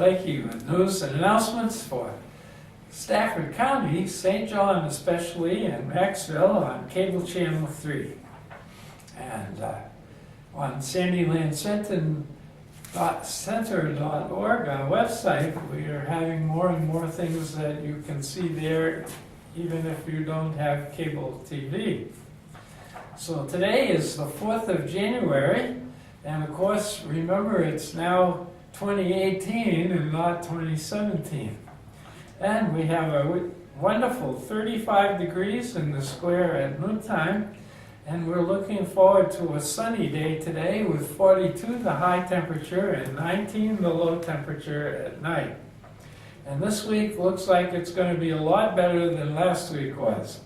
Lakey with news and announcements for Stafford County, St. John especially, and Maxville on Cable Channel 3. And on sandylandcenter.org, our website, we are having more and more things that you can see there, even if you don't have cable TV. So today is the 4th of January, and of course, remember it's now 2018 and not 2017. And we have a wonderful 35 degrees in the square at noontime, and we're looking forward to a sunny day today with 42 the high temperature and 19 the low temperature at night. And this week looks like it's going to be a lot better than last week was.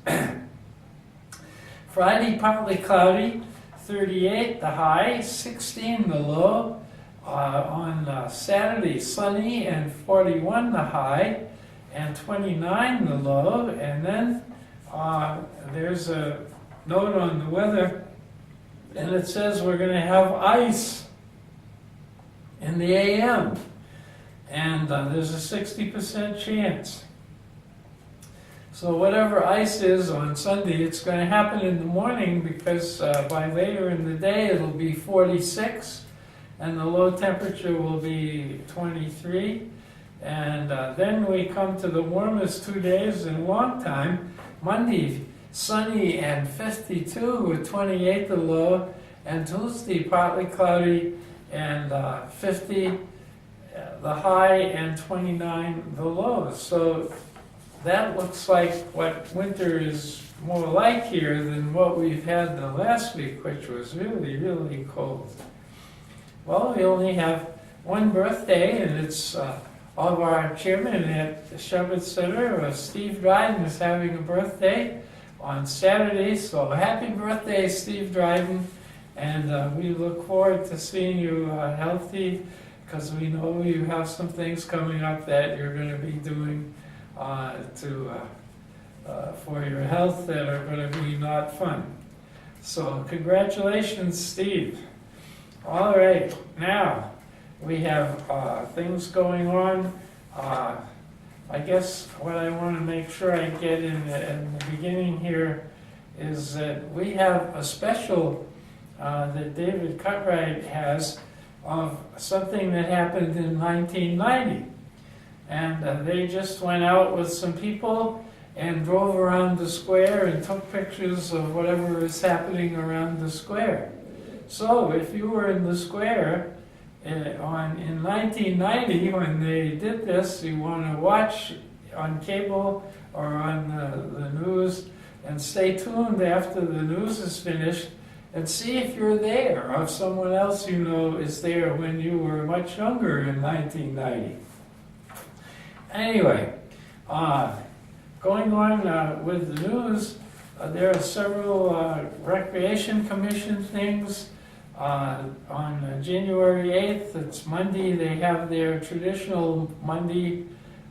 Friday, partly cloudy, 38 the high, 16 the low. On Saturday, sunny and 41 the high and 29 the low. And then there's a note on the weather, and it says we're going to have ice in the AM, and there's a 60% chance. So whatever ice is on Sunday, it's going to happen in the morning, because by later in the day it'll be 46 and the low temperature will be 23. And then we come to the warmest 2 days in a long time. Monday, sunny and 52 with 28 the low, and Tuesday, partly cloudy and 50 the high and 29 the low. So that looks like what winter is more like here than what we've had the last week, which was really, really cold. Well, we only have one birthday, and it's of our chairman at the Shepherd Center, Steve Dryden, is having a birthday on Saturday. So happy birthday, Steve Dryden, and we look forward to seeing you healthy, because we know you have some things coming up that you're going to be doing for your health that are going to be not fun. So congratulations, Steve. All right, now we have things going on. I guess what I want to make sure I get in the beginning here is that we have a special that David Cutright has of something that happened in 1990. And they just went out with some people and drove around the square and took pictures of whatever is happening around the square. So if you were in the square in 1990 when they did this, you want to watch on cable or on the news, and stay tuned after the news is finished and see if you're there, or if someone else you know is there when you were much younger in 1990. Anyway, going on with the news, there are several Recreation Commission things. On January 8th, it's Monday, they have their traditional Monday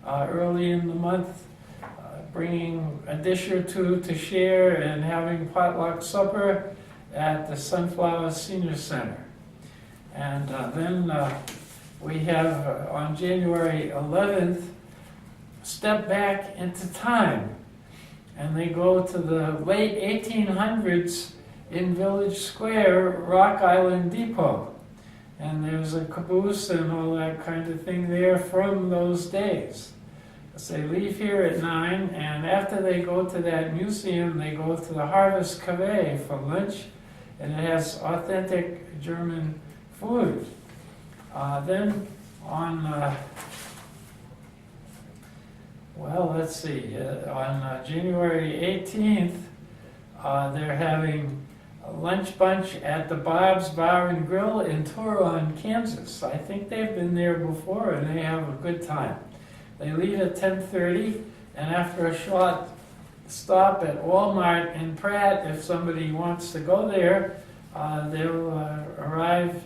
early in the month, bringing a dish or two to share and having potluck supper at the Sunflower Senior Center. And then we have on January 11th, Step Back into Time, and they go to the late 1800s in Village Square, Rock Island Depot. And there's a caboose and all that kind of thing there from those days. So they leave here at 9, and after they go to that museum, they go to the Harvest Cafe for lunch, and it has authentic German food. Then on, let's see, on January 18th, they're having a lunch bunch at the Bob's Bar and Grill in Turon, Kansas. I think they've been there before, and they have a good time. They leave at 10:30, and after a short stop at Walmart in Pratt, if somebody wants to go there, they'll arrive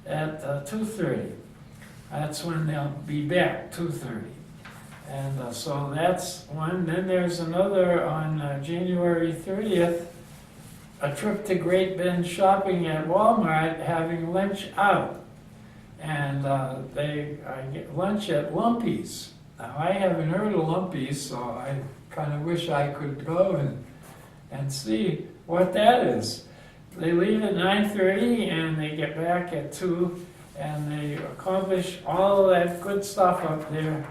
at 2:30. That's when they'll be back, 2:30. And so that's one. Then there's another on January 30th, a trip to Great Bend shopping at Walmart, having lunch out. and I get lunch at Lumpy's. Now, I haven't heard of Lumpy's, so I kind of wish I could go and see what that is. They leave at 9:30 and they get back at 2, and they accomplish all of that good stuff up there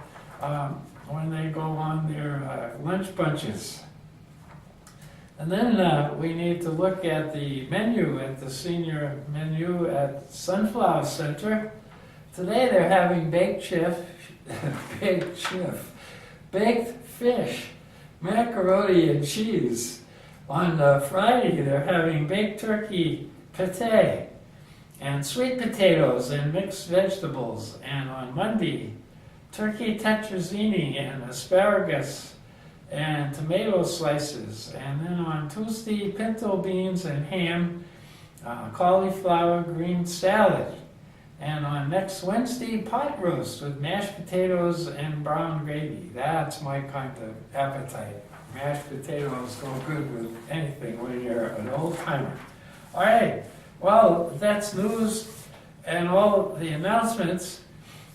when they go on their lunch bunches. And then we need to look at the menu, at the senior menu at Sunflower Center. Today they're having baked fish, macaroni and cheese. On Friday they're having baked turkey pate and sweet potatoes and mixed vegetables. And on Monday, turkey tetrazzini and asparagus and tomato slices. And then on Tuesday, pinto beans and ham, cauliflower green salad. And on next Wednesday, pot roast with mashed potatoes and brown gravy. That's my kind of appetite. Mashed potatoes go good with anything when you're an old timer. All right, well, that's news and all the announcements.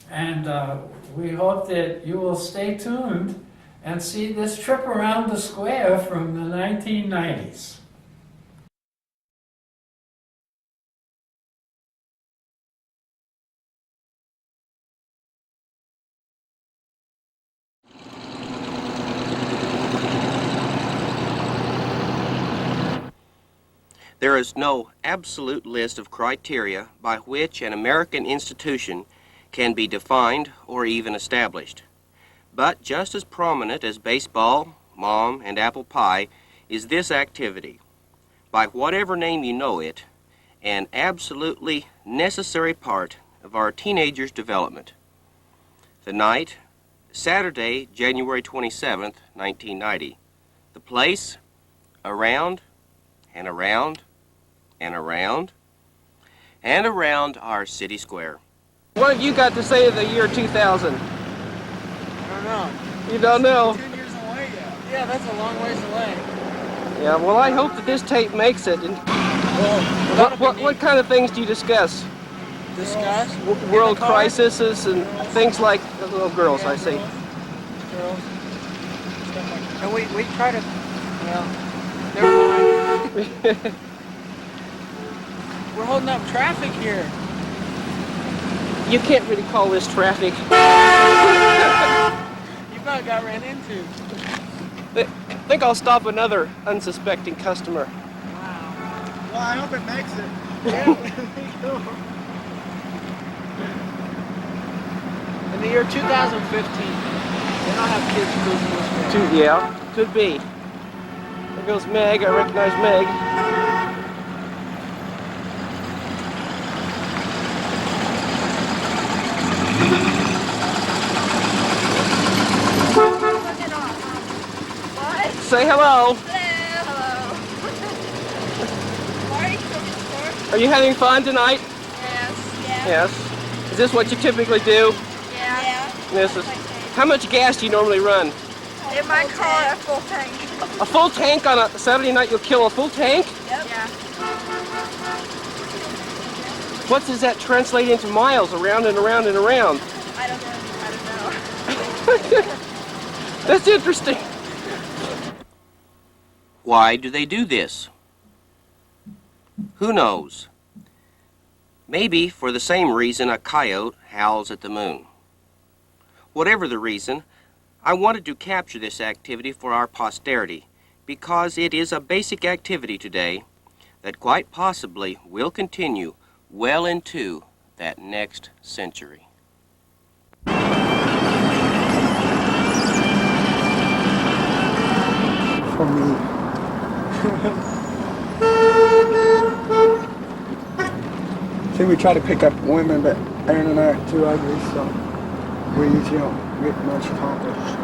And we hope that you will stay tuned and see this trip around the square from the 1990s. There is no absolute list of criteria by which an American institution can be defined or even established. But just as prominent as baseball, mom, and apple pie is this activity. By whatever name you know it, an absolutely necessary part of our teenagers' development. The night, Saturday, January 27th, 1990. The place, around and around and around and around our city square. What have you got to say of the year 2000? I don't know. You don't know? 10 years away yet. Yeah, that's a long ways away. Yeah, well, I hope that this tape makes it. And what kind of things do you discuss? Discuss? World crises and things like little girls, I see. Girls. And we try to, well, never mind. We're holding up traffic here. You can't really call this traffic. You about got ran into. I think I'll stop another unsuspecting customer. Wow. Well, I hope it makes it. Yeah. In the year 2015, they don't have kids cruising this way. Yeah, could be. There goes Meg. I recognize Meg. Say hello. Hello. Why are you coming for? Are you having fun tonight? Yes. Yes. Is this what you typically do? Yeah. This is. How much gas do you normally run? In my car, a full tank. A full tank on a Saturday night? You'll kill a full tank? Yep. Yeah. What does that translate into miles? Around and around and around. I don't know. That's interesting. Why do they do this? Who knows? Maybe for the same reason a coyote howls at the moon. Whatever the reason, I wanted to capture this activity for our posterity because it is a basic activity today that quite possibly will continue well into that next century. For me. See, we try to pick up women, but Aaron and I are too ugly, so we usually don't get much accomplished.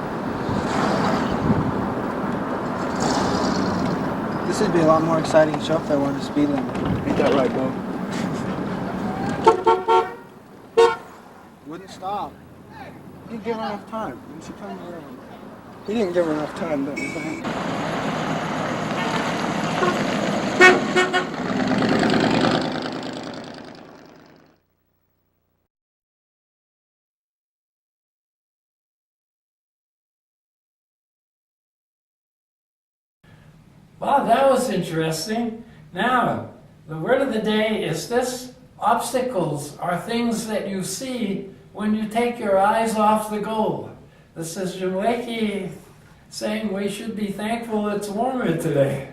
This would be a lot more exciting show if there weren't a speed limit. Ain't that right, Bo? Wouldn't stop. He didn't give her enough time. When she comes around. He didn't give her enough time, don't you think? Wow, that was interesting. Now, the word of the day is this: obstacles are things that you see when you take your eyes off the goal. This is Jim Lakey saying we should be thankful it's warmer today.